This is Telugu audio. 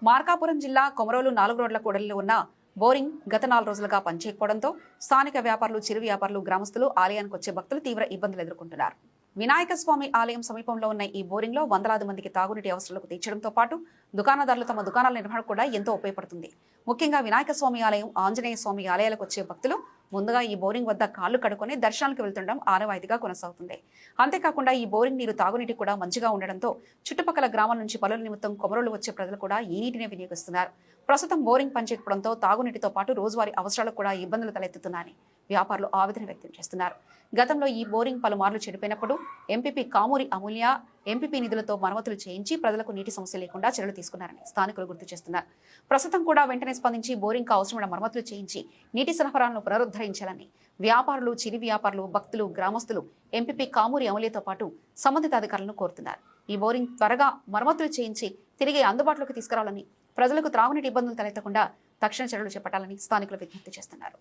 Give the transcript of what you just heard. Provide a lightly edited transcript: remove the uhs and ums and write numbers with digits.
మార్కాపురం జిల్లా కొమరోలు 4 రోడ్ల కూడలిలో ఉన్న బోరింగ్ గత 4 రోజులుగా పనిచేయకపోవడంతో స్థానిక వ్యాపారులు, చిరు వ్యాపారులు, గ్రామస్తులు, ఆలయానికి వచ్చే భక్తులు తీవ్ర ఇబ్బందులు ఎదుర్కొంటున్నారు. వినాయక స్వామి ఆలయం సమీపంలో ఉన్న ఈ బోరింగ్ లో వందలాది మందికి తాగునీటి అవసరాలకు తీర్చడంతో పాటు దుకాణదారులు తమ దుకాణాల నిర్వహణ కూడా ఎంతో ఉపయోగపడుతుంది. ముఖ్యంగా వినాయక స్వామి ఆలయం, ఆంజనేయ స్వామి ఆలయాలకు వచ్చే భక్తులు ముందుగా ఈ బోరింగ్ వద్ద కాళ్లు కడుకొని దర్శనాలకు వెళ్తుండడం ఆనవాయితీగా కొనసాగుతుంది. అంతేకాకుండా ఈ బోరింగ్ నీరు తాగునీటి కూడా మంచిగా ఉండడంతో చుట్టుపక్కల గ్రామాల నుంచి పనుల నిమిత్తం కొమరోలు వచ్చే ప్రజలు కూడా ఈ నీటిని వినియోగిస్తున్నారు. ప్రస్తుతం బోరింగ్ పనిచేయకపోవడంతో తాగునీటితో పాటు రోజువారీ అవసరాలకు కూడా ఇబ్బందులు తలెత్తుతున్నాయని వ్యాపారులు ఆవేదన వ్యక్తం చేస్తున్నారు. గతంలో ఈ బోరింగ్ పలుమార్లు చెడిపోయినప్పుడు ఎంపీపీ కామూరి అమూల్య ఎంపీపీ నిధులతో మరమ్మతులు చేయించి ప్రజలకు నీటి సమస్య లేకుండా చర్యలు తీసుకున్నారని స్థానికులు గుర్తు చేస్తున్నారు. ప్రస్తుతం కూడా వెంటనే స్పందించి బోరింగ్ కు అవసరమైన మరమ్మతులు చేయించి నీటి సరఫరాను పునరుద్ధరించాలని వ్యాపారులు, చిరు వ్యాపారులు, భక్తులు, గ్రామస్తులు ఎంపీపీ కామూరి అమూల్యతో పాటు సంబంధిత అధికారులను కోరుతున్నారు. ఈ బోరింగ్ త్వరగా మరమ్మతులు చేయించి తిరిగి అందుబాటులోకి తీసుకురావాలని, ప్రజలకు త్రాగునీటి ఇబ్బందులు తలెత్తకుండా తక్షణ చర్యలు చేపట్టాలని స్థానికులు విజ్ఞప్తి చేస్తున్నారు.